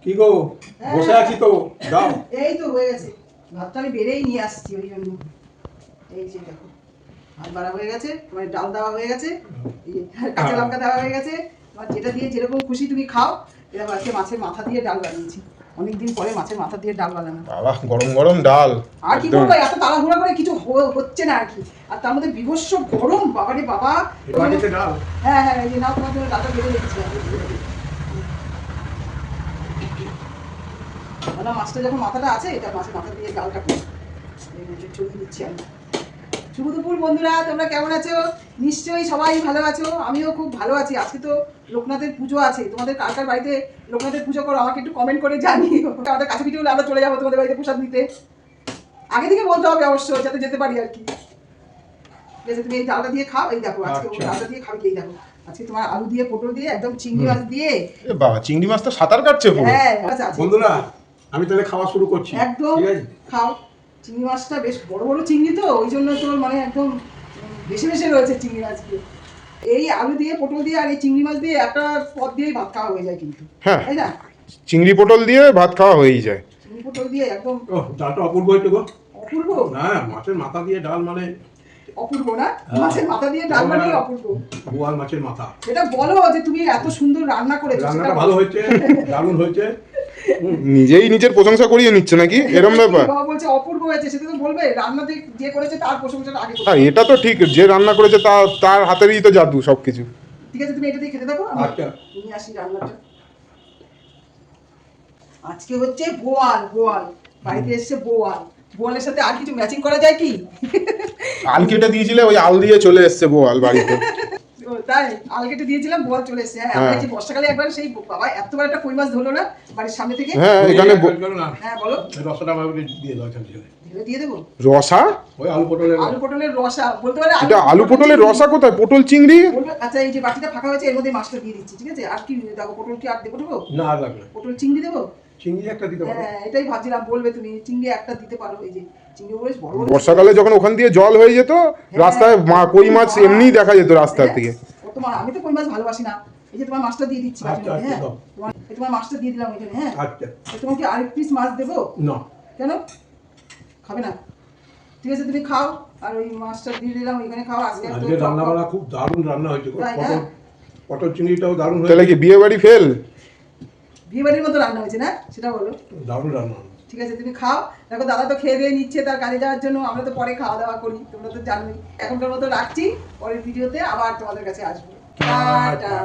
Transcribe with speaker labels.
Speaker 1: কি গো বসে আছি তো দাও।
Speaker 2: এই তো হয়ে গেছে, ভাতটা আমি বেড়েই নিয়ে আসছি ওই জন্য। এই যে দেখো ভাত বাড়া হয়ে গেছে, তোমার ডাল দেওয়া হয়ে গেছে, এই যে কাঁচা লঙ্কা দেওয়া হয়ে গেছে। তোমার যেটা দিয়ে যেরকম খুশি তুমি খাও। এরকম আজকে মাছের মাথা দিয়ে ডাল বানিয়েছি, অনেকদিন পরে মাছের মাথা দিয়ে ডাল বানানো।
Speaker 3: বাবা গরম গরম ডাল।
Speaker 2: আর কি করবো, এত তাড়াহুড়া করে কিছু হচ্ছে না আর কি। আর তার মধ্যে বিভৎস গরম, বাবারে বাবা।
Speaker 1: বাড়িতে ডাল।
Speaker 2: হ্যাঁ হ্যাঁ, এই যে নাও তোমার জন্য ডালটা বেড়ে রেখেছি। মাছটা যখন মাথাটা আছে, এটা মাছের মাথা দিয়ে ডালটা করি ছড়িয়ে দিচ্ছি আমি। শুভ দুপুর বন্ধুরা, তোমরা কেমন আছো? নিশ্চয়ই সবাই ভালো আছো, আমিও খুব ভালো আছি। আজকে তো লোকনাথের পুজো আছে, তোমাদের কার কার বাড়িতে লোকনাথের পুজো করো আমাকে একটু কমেন্ট করে জানিও। আমাদের কাছে পিঠে হলে আমরা চলে যাবো তোমাদের বাড়িতে প্রসাদ নিতে। আগে থেকে বলতে হবে অবশ্যই, যাতে যেতে পারি আর কি। ঠিক আছে, তুমি এই ডালটা দিয়ে খাও। এই দেখো আজকে ডালটা দিয়ে খাবে, এই দেখো আজকে তোমার আলু দিয়ে পটল দিয়ে একদম চিংড়ি মাছ দিয়ে।
Speaker 3: বাবা চিংড়ি মাছ তো সাঁতার কাটছে পুরো।
Speaker 2: হ্যাঁ আচ্ছা
Speaker 1: বন্ধুরা আমি তাহলে খাওয়া শুরু করছি।
Speaker 2: একদম
Speaker 1: ঠিক আছে,
Speaker 2: খাও। চিংড়ি মাছটা বেশ বড় বড় চিংড়ি তো, ওই জন্য তোর মানে একদম বেশি বেশি রয়েছে চিংড়ি মাছকে। এই আলু দিয়ে পটল দিয়ে আর এই চিংড়ি মাছ দিয়ে একটা পদ দিয়েই ভাত খাওয়া হয়ে যায় কিন্তু।
Speaker 3: হ্যাঁ
Speaker 2: তাই না?
Speaker 3: চিংড়ি পটল দিয়ে ভাত খাওয়া হয়েই যায়।
Speaker 2: চিংড়ি পটল দিয়ে একদম
Speaker 1: ডালটা অপূর্ব হইতো গো।
Speaker 2: অপূর্ব
Speaker 1: না মাছের মাথা দিয়ে ডাল মানে
Speaker 2: অপূর্ব না, মাছের মাথা দিয়ে ডাল মানে অপূর্ব।
Speaker 1: বোয়াল মাছের মাথা।
Speaker 2: এটা বলো যে তুমি এত সুন্দর রান্না করেছো।
Speaker 1: রান্নাটা ভালো হয়েছে, দারুণ হয়েছে।
Speaker 3: নিজেই নিজের প্রশংসা করিয়ে নিচ্ছে নাকি এরকম ব্যাপার?
Speaker 2: বাবা বলছে অপূর্ব হয়েছে, সেটা তো বলবে। রান্না যে করেছে তার প্রশংসাটা আগে করতে
Speaker 3: হ্যাঁ
Speaker 2: হবে।
Speaker 3: এটা তো ঠিক, যে রান্না করেছে তার হাতেরই তো জাদু সবকিছু।
Speaker 2: ঠিক আছে, তুমি এটা দিয়ে খেতে থাকো, আমি
Speaker 1: আচ্ছা
Speaker 2: নিয়ে আসি রান্নাটা। আজকে হচ্ছে বোয়াল, বোয়াল বাড়িতে এসছে বোয়াল। বোয়ালের সাথে আর কিছু ম্যাচিং করা যায় কি?
Speaker 3: আল কেটে দিয়েছিলে, ওই আল দিয়ে চলে এসছে বোয়াল বাড়িতে।
Speaker 2: ও, তাই আল কেটে দিয়েছিলাম, বোয়াল চলে এসছে। হ্যাঁ আমরা এই যে বর্ষাকালে একবার সেই বাবা এতবার একটা কই মাছ ধরলো না বাড়ির সামনে থেকে।
Speaker 3: হ্যাঁ এখানে
Speaker 1: করো না,
Speaker 2: হ্যাঁ বলো।
Speaker 1: রসটা আমাকে দিয়ে দাও এখান থেকে।
Speaker 2: ঢেলে দিয়ে দেবো।
Speaker 3: রসা?
Speaker 1: ওই আলু পটলের
Speaker 2: আলু পটলের রসা বলতে পারে।
Speaker 3: এটা আলু পটলের রসা কোথায়? পটল চিংড়ি?
Speaker 2: বলবে আচ্ছা এই যে বাটিটা ফাঁকা হয়েছে, এর মধ্যে মাছটা দিয়ে দিচ্ছি। ঠিক আছে, আর কি দেখো, পটল কি আর দেবো?
Speaker 1: না আর লাগবে।
Speaker 2: পটল চিংড়ি দেবো।
Speaker 1: চিংড়ি একটা দিতে পারো।
Speaker 2: হ্যাঁ এটাই ভাবছিলাম, বলবে তুমি চিংড়ি একটা দিতে পারো। এই যে চিংড়ি বেশ বড় বড়।
Speaker 3: বর্ষাকালে যখন ওখান দিয়ে জল হয়ে যেত রাস্তায়, কই মাছ এমনিই দেখা যেত রাস্তার দিকে।
Speaker 2: তোমার আমি তো কই মাছ ভালোবাসি না। এই যে তোমার মাছটা দিয়ে দিচ্ছি।
Speaker 1: আচ্ছা,
Speaker 2: হ্যাঁ
Speaker 1: দাও।
Speaker 2: তোমার মাছটা দিয়ে দিলাম এখানে। হ্যাঁ
Speaker 1: আচ্ছা
Speaker 2: তোমাকে আরেক পিস মাছ দেবো?
Speaker 1: না
Speaker 2: কেন খাবে না? ঠিক আছে তুমি খাও, আর ওই মাছটা দিয়ে দিলাম এখানে খাও। আজকে তো
Speaker 1: আজকে রান্না বান্না খুব দারুণ রান্না হয়েছে গো।
Speaker 2: তাই না?
Speaker 1: পটল পটল চিংড়িটাও দারুণ
Speaker 3: তাহলে
Speaker 1: হয়েছে।
Speaker 3: কি বিয়ে বাড়ি ফেল?
Speaker 2: বিয়ে বাড়ির মতো রান্না হয়েছে না, সেটা বলো।
Speaker 1: দারুণ রান্না।
Speaker 2: ঠিক আছে তুমি খাও। দেখো দাদা তো খেয়ে দিয়ে নিচ্ছে তার কাজে যাওয়ার জন্য, আমরা তো পরে খাওয়া দাওয়া করি, তোমরা তো জানোই। এখনকার মতো রাখছি, পরের ভিডিওতে আবার তোমাদের কাছে আসবো। টাটা।